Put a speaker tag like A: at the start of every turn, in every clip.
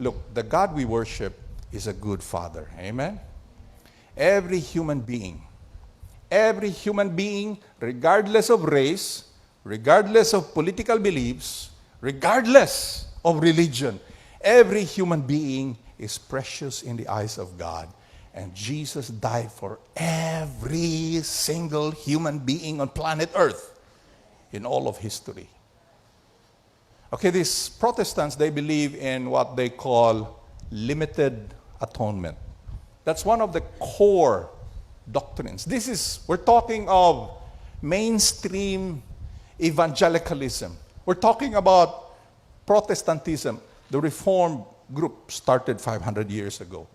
A: Look, the God we worship is a good Father. Amen? Every human being, regardless of race, regardless of political beliefs, regardless of religion, every human being is precious in the eyes of God. And Jesus died for every single human being on planet Earth in all of history. Okay, these Protestants, they believe in what they call limited atonement. That's one of the core doctrines. We're talking of mainstream evangelicalism. We're talking about Protestantism. The Reformed group started 500 years ago.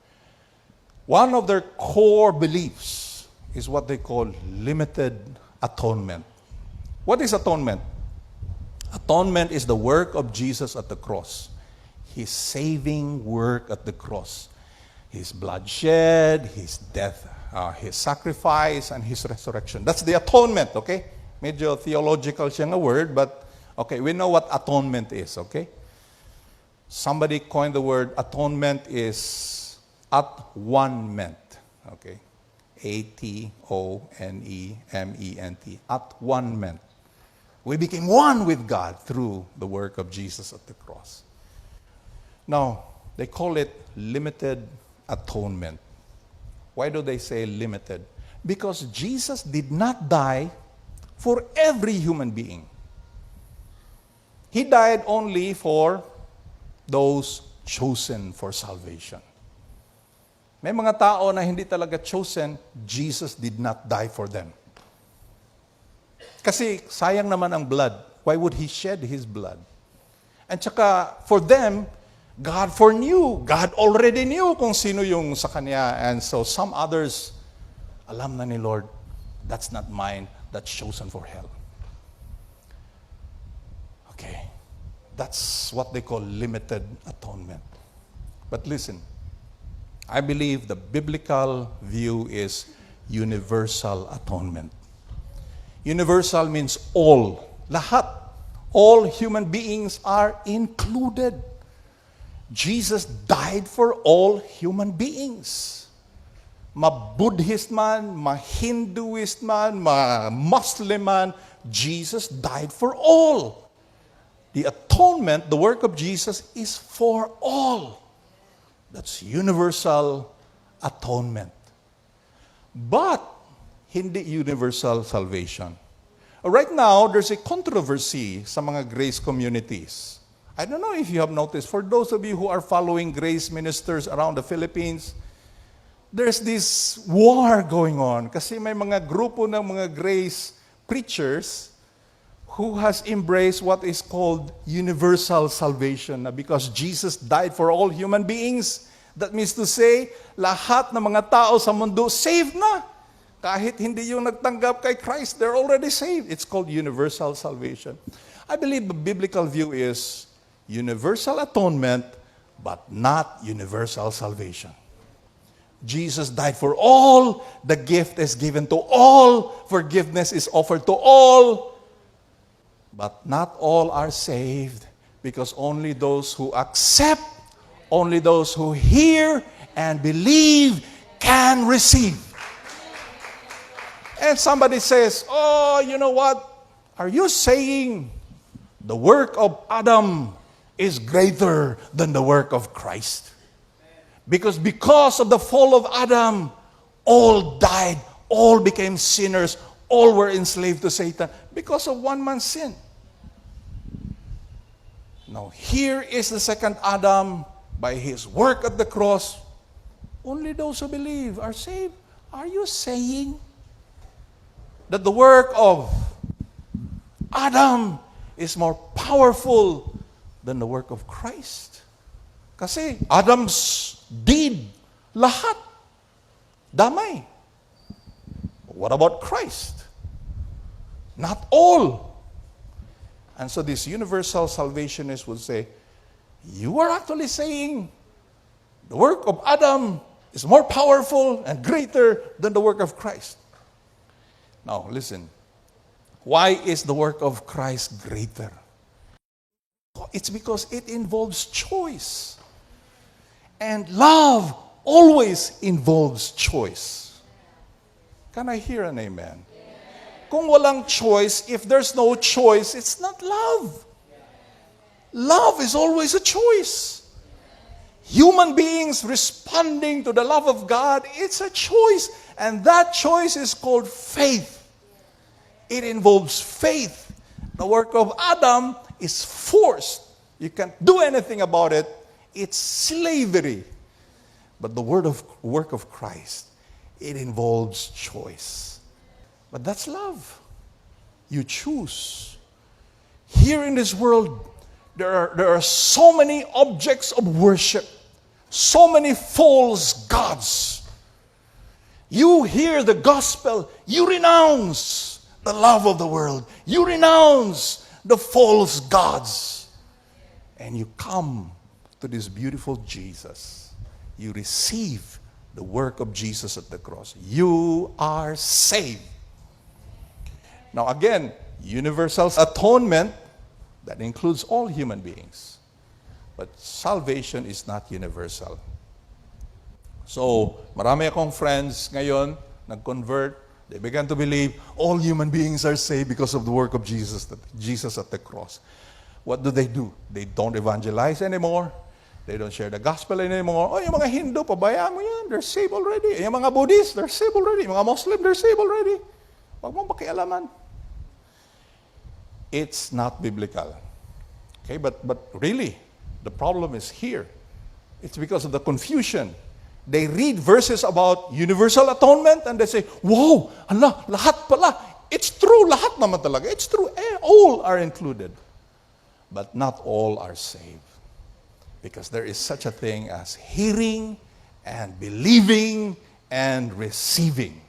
A: One of their core beliefs is what they call limited atonement. What is atonement? Atonement is the work of Jesus at the cross. His saving work at the cross. His bloodshed, His death, His sacrifice, and His resurrection. That's the atonement, okay? Medyo theological siya nga word, but okay, we know what atonement is, okay? Somebody coined the word atonement is at-one-ment, okay? A-T-O-N-E-M-E-N-T, at-one-ment. We became one with God through the work of Jesus at the cross. Now, they call it limited atonement. Why do they say limited? Because Jesus did not die for every human being. He died only for those chosen for salvation. May mga tao na hindi talaga chosen, Jesus did not die for them. Kasi sayang naman ang blood. Why would He shed His blood? And tsaka, for them, God foreknew. God already knew kung sino yung sa Kanya. And so some others, alam na ni Lord, that's not mine, that's chosen for hell. Okay. That's what they call limited atonement. But listen, I believe the biblical view is universal atonement. Universal means all. Lahat. All human beings are included. Jesus died for all human beings. Ma-Buddhist man, ma-Hinduist man, ma-Muslim man, Jesus died for all. The atonement, the work of Jesus, is for all. That's universal atonement. But, hindi universal salvation. Right now, there's a controversy sa mga grace communities. I don't know if you have noticed, for those of you who are following grace ministers around the Philippines, there's this war going on. Kasi may mga grupo ng mga grace preachers who has embraced what is called universal salvation. Na because Jesus died for all human beings, that means to say, lahat ng mga tao sa mundo saved na. Kahit hindi yung nagtanggap kay Christ, they're already saved. It's called universal salvation. I believe the biblical view is universal atonement, but not universal salvation. Jesus died for all. The gift is given to all. Forgiveness is offered to all. But not all are saved, because only those who accept, only those who hear and believe can receive. And somebody says, oh, you know what? Are you saying the work of Adam is greater than the work of Christ? Because of the fall of Adam, all died, all became sinners, all were enslaved to Satan because of one man's sin. Now, here is the second Adam by his work at the cross. Only those who believe are saved. Are you saying that the work of Adam is more powerful than the work of Christ? Kasi Adam's deed, lahat, damay. What about Christ? Not all. And so these universal salvationists would say, you are actually saying the work of Adam is more powerful and greater than the work of Christ. Now, listen. Why is the work of Christ greater? It's because it involves choice. And love always involves choice. Can I hear an amen? Kung walang choice, if there's no choice, it's not love. Love is always a choice. Human beings responding to the love of God, it's a choice. And that choice is called faith. It involves faith. The work of Adam is forced. You can't do anything about it. It's slavery. But the work of Christ, it involves choice. But that's love. You choose. Here in this world, there are so many objects of worship, so many false gods. You hear the gospel, you renounce the love of the world. You renounce the false gods. And you come to this beautiful Jesus. You receive the work of Jesus at the cross. You are saved. Now again, universal atonement, that includes all human beings. But salvation is not universal. So, marami akong friends ngayon, nag-convert. They began to believe all human beings are saved because of the work of Jesus at the cross. What do? They don't evangelize anymore. They don't share the gospel anymore. Oh, yung mga Hindu, pabayaan mo yan. They're saved already. Yung mga Buddhists, they're saved already. Yung mga Muslim, they're saved already. Huwag mong pakialaman. It's not biblical. Okay, but really, the problem is here. It's because of the confusion. They read verses about universal atonement and they say, wow, ala, lahat pala. It's true, lahat naman talaga. It's true, all are included. But not all are saved. Because there is such a thing as hearing and believing and receiving.